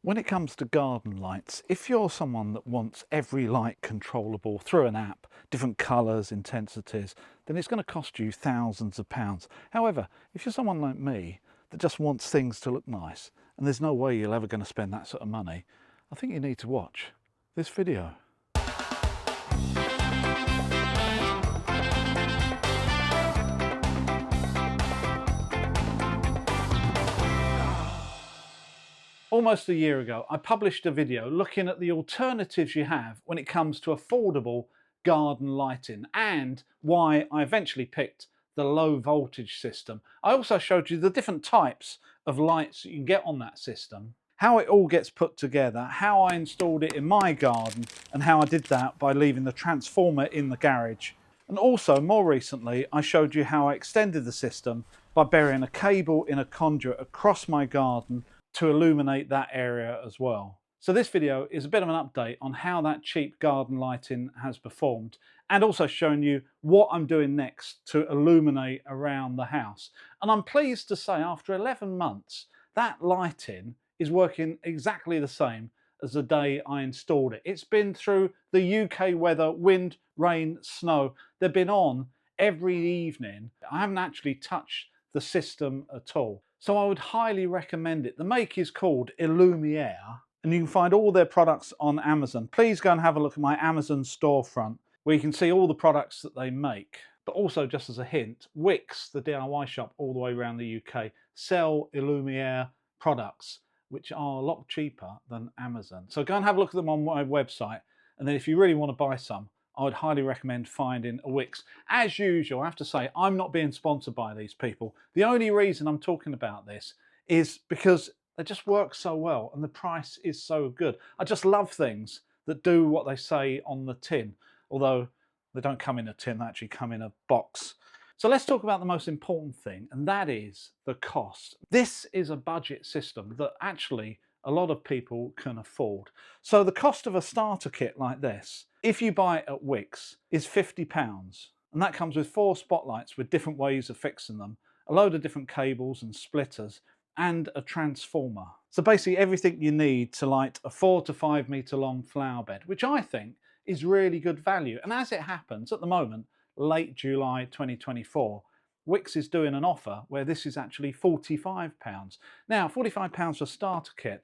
When it comes to garden lights, if you're someone that wants every light controllable through an app, different colours, intensities, then it's going to cost you thousands of pounds. However, if you're someone like me that just wants things to look nice, and there's no way you're ever going to spend that sort of money, I think you need to watch this video. Almost a year ago, I published a video looking at the alternatives you have when it comes to affordable garden lighting and why I eventually picked the low voltage system. I also showed you the different types of lights you can get on that system, how it all gets put together, how I installed it in my garden, and how I did that by leaving the transformer in the garage. And also, more recently, I showed you how I extended the system by burying a cable in a conduit across my garden to illuminate that area as well. So this video is a bit of an update on how that cheap garden lighting has performed, and also showing you what I'm doing next to illuminate around the house. And I'm pleased to say after 11 months, that lighting is working exactly the same as the day I installed it. It's been through the UK weather, wind, rain, snow. They've been on every evening. I haven't actually touched the system at all. So I would highly recommend it. The make is called Illumiere, and you can find all their products on Amazon. Please go and have a look at my Amazon storefront where you can see all the products that they make. But also, just as a hint, Wix, the DIY shop all the way around the UK, sell Illumiere products which are a lot cheaper than Amazon. So go and have a look at them on my website, and then if you really want to buy some, I would highly recommend finding a Wix. As usual, I have to say, I'm not being sponsored by these people. The only reason I'm talking about this is because they just work so well and the price is so good. I just love things that do what they say on the tin, although they don't come in a tin, they actually come in a box. So let's talk about the most important thing, and that is the cost. This is a budget system that actually a lot of people can afford. So the cost of a starter kit like this, if you buy it at Wix, is £50. And that comes with 4 spotlights with different ways of fixing them, a load of different cables and splitters, and a transformer. So basically everything you need to light a 4 to 5 metre long flower bed, which I think is really good value. And as it happens, at the moment, late July 2024, Wix is doing an offer where this is actually £45. Now, £45 for a starter kit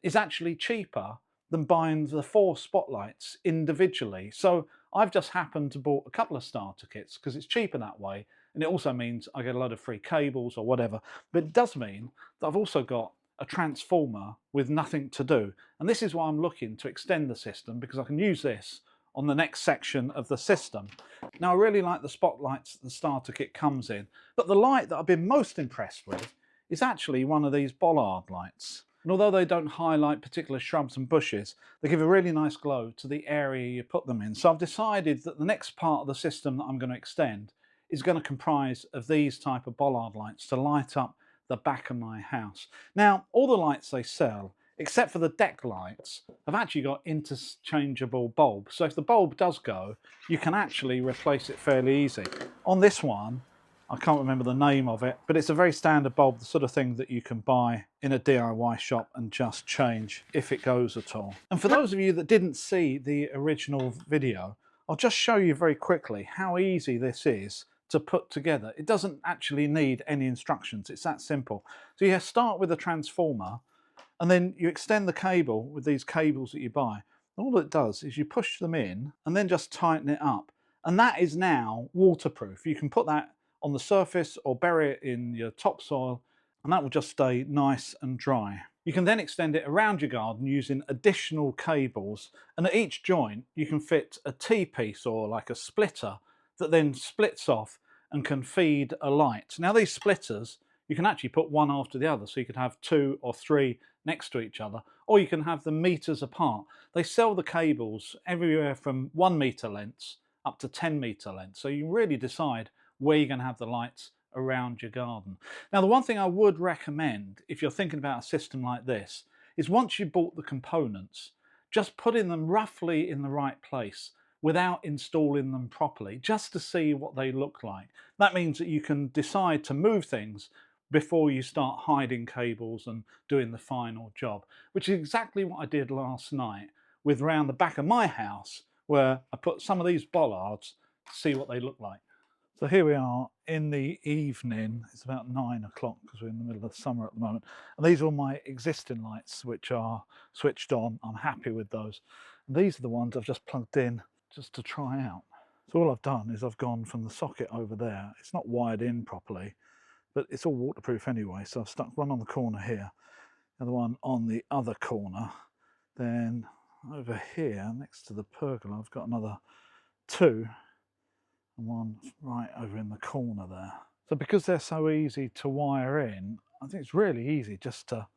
is actually cheaper than buying the 4 spotlights individually. So I've just happened to bought a couple of starter kits because it's cheaper that way, and it also means I get a load of free cables or whatever. But it does mean that I've also got a transformer with nothing to do. And this is why I'm looking to extend the system, because I can use this on the next section of the system. Now, I really like the spotlights that the starter kit comes in, but the light that I've been most impressed with is actually one of these bollard lights. And although they don't highlight particular shrubs and bushes, they give a really nice glow to the area you put them in. So I've decided that the next part of the system that I'm going to extend is going to comprise of these type of bollard lights to light up the back of my house. Now, all the lights they sell, except for the deck lights, have actually got interchangeable bulbs. So if the bulb does go, you can actually replace it fairly easy. On this one, I can't remember the name of it, but it's a very standard bulb, the sort of thing that you can buy in a DIY shop and just change if it goes at all. And for those of you that didn't see the original video, I'll just show you very quickly how easy this is to put together. It doesn't actually need any instructions, it's that simple. So you start with a transformer, and then you extend the cable with these cables that you buy. All it does is you push them in and then just tighten it up. And that is now waterproof. You can put that on the surface or bury it in your topsoil, and that will just stay nice and dry. You can then extend it around your garden using additional cables, and at each joint you can fit a T-piece or like a splitter that then splits off and can feed a light. Now, these splitters, you can actually put one after the other, so you could have 2 or 3 next to each other, or you can have them meters apart. They sell the cables everywhere from 1 meter lengths up to 10 meter lengths, so you really decide where you're going to have the lights around your garden. Now, the one thing I would recommend if you're thinking about a system like this is, once you've bought the components, just putting them roughly in the right place without installing them properly, just to see what they look like. That means that you can decide to move things before you start hiding cables and doing the final job, which is exactly what I did last night with round the back of my house, where I put some of these bollards to see what they look like. So here we are in the evening. It's about 9 o'clock because we're in the middle of summer at the moment. And these are all my existing lights, which are switched on. I'm happy with those. And these are the ones I've just plugged in just to try out. So all I've done is I've gone from the socket over there. It's not wired in properly, but it's all waterproof anyway. So I've stuck one on the corner here, the other one on the other corner. Then over here next to the pergola, I've got another two, and one right over in the corner there. So because they're so easy to wire in, I think it's really easy just to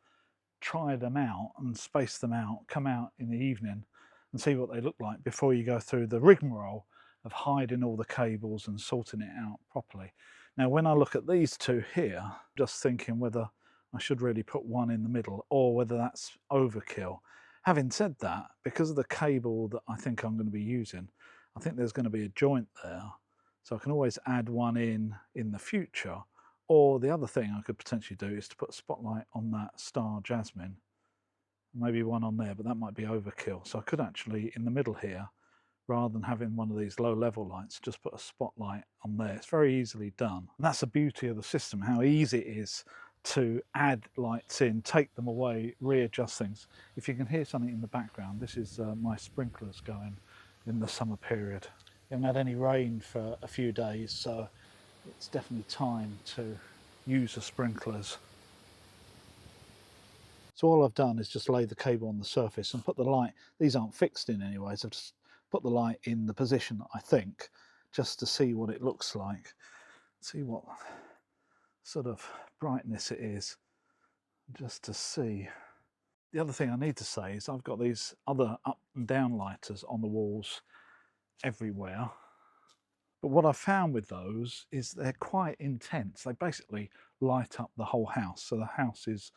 try them out and space them out, come out in the evening and see what they look like before you go through the rigmarole of hiding all the cables and sorting it out properly. Now when I look at these two here, just thinking whether I should really put one in the middle or whether that's overkill. Having said that, because of the cable that I think I'm going to be using, I think there's going to be a joint there. So I can always add one in the future. Or the other thing I could potentially do is to put a spotlight on that Star Jasmine. Maybe one on there, but that might be overkill. So I could actually, in the middle here, rather than having one of these low level lights, just put a spotlight on there. It's very easily done. And that's the beauty of the system, how easy it is to add lights in, take them away, readjust things. If you can hear something in the background, this is my sprinklers going in the summer period. We haven't had any rain for a few days, so it's definitely time to use the sprinklers. So all I've done is just lay the cable on the surface and put the light, these aren't fixed in any way, so I've just put the light in the position I think, just to see what it looks like, see what sort of brightness it is, just to see. The other thing I need to say is I've got these other up and down lighters on the walls everywhere, but what I found with those is they're quite intense. They basically light up the whole house, so the house is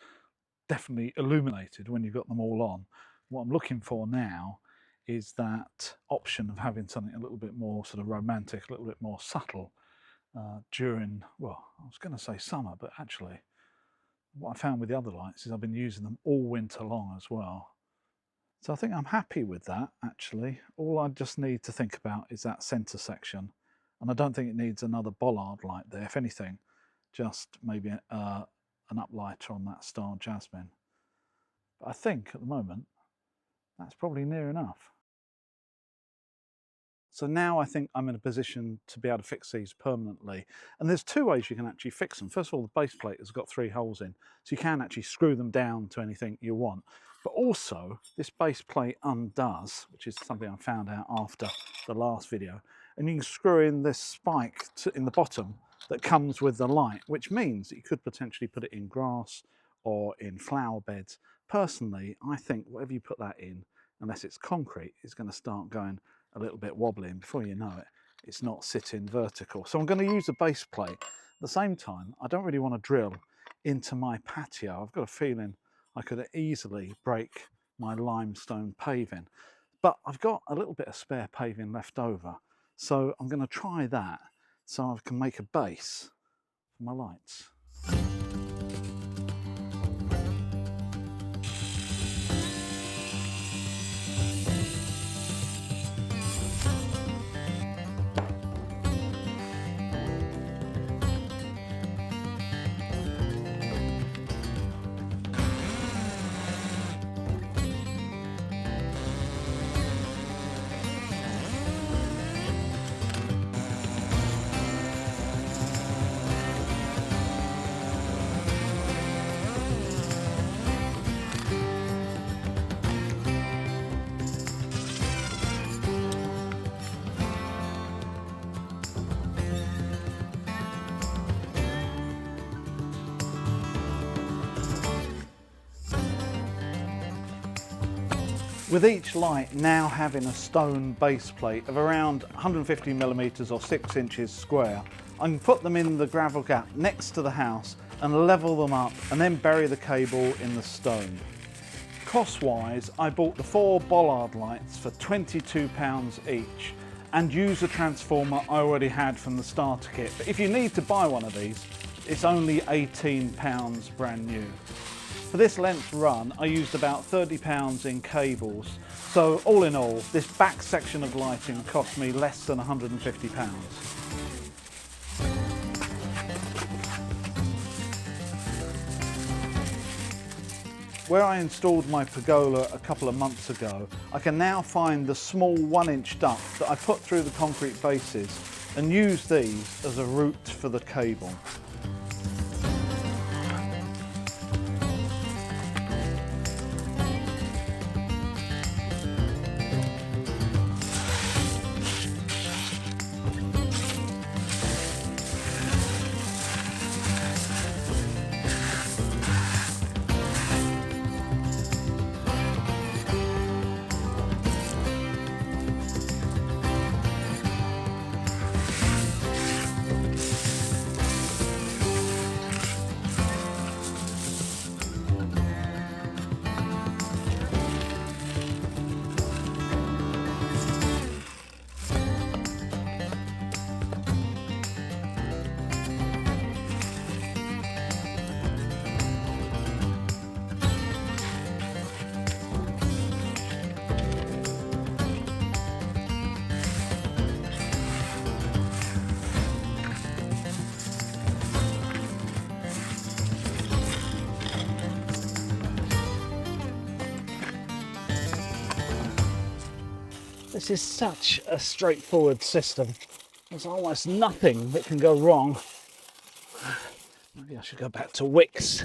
definitely illuminated when you've got them all on. What I'm looking for now is that option of having something a little bit more sort of romantic, a little bit more subtle during, well, I was going to say summer, but actually what I found with the other lights is I've been using them all winter long as well. So I think I'm happy with that, actually. All I just need to think about is that centre section. And I don't think it needs another bollard light there. If anything, just maybe an uplighter on that Star Jasmine. But I think at the moment, that's probably near enough. So now I think I'm in a position to be able to fix these permanently. And there's two ways you can actually fix them. First of all, the base plate has got 3 holes in, so you can actually screw them down to anything you want. But also, this base plate undoes, which is something I found out after the last video, and you can screw in this spike in the bottom that comes with the light, which means that you could potentially put it in grass or in flower beds. Personally, I think whatever you put that in, unless it's concrete, is going to start going a little bit wobbly, and before you know it, it's not sitting vertical. So I'm going to use a base plate. At the same time, I don't really want to drill into my patio. I've got a feeling I could easily break my limestone paving, but I've got a little bit of spare paving left over, so I'm going to try that so I can make a base for my lights. With each light now having a stone base plate of around 150mm or 6 inches square, I can put them in the gravel gap next to the house and level them up and then bury the cable in the stone. Cost-wise, I bought the 4 bollard lights for £22 each and used a transformer I already had from the starter kit. But if you need to buy one of these, It's only £18 brand new. For this length run, I used about £30 in cables. So all in all, this back section of lighting cost me less than £150. Where I installed my pergola a couple of months ago, I can now find the small 1-inch duct that I put through the concrete bases and use these as a route for the cable. This is such a straightforward system. There's almost nothing that can go wrong. Maybe I should go back to Wix,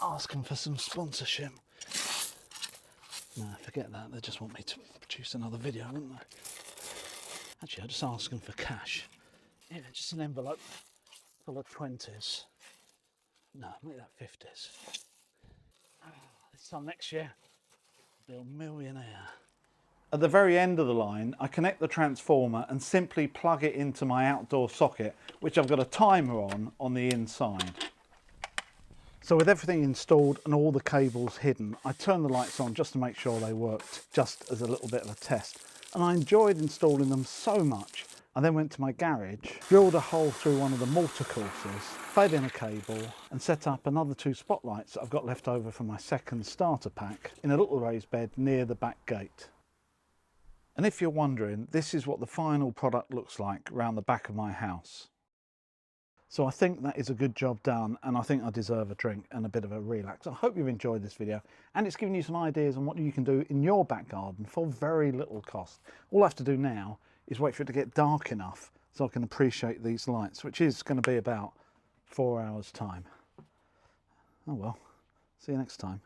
ask them for some sponsorship. No, forget that. They just want me to produce another video, wouldn't they? Actually, I'll just ask them for cash. Yeah, just an envelope full of 20s. No, make that 50s. This time next year, I'll be a millionaire. At the very end of the line, I connect the transformer and simply plug it into my outdoor socket, which I've got a timer on the inside. So with everything installed and all the cables hidden, I turned the lights on just to make sure they worked, just as a little bit of a test. And I enjoyed installing them so much. I then went to my garage, drilled a hole through one of the mortar courses, fed in a cable and set up another 2 spotlights that I've got left over from my second starter pack in a little raised bed near the back gate. And if you're wondering, this is what the final product looks like around the back of my house. So I think that is a good job done, and I think I deserve a drink and a bit of a relax. I hope you've enjoyed this video and it's given you some ideas on what you can do in your back garden for very little cost. All I have to do now is wait for it to get dark enough so I can appreciate these lights, which is going to be about 4 hours time. Oh well, see you next time.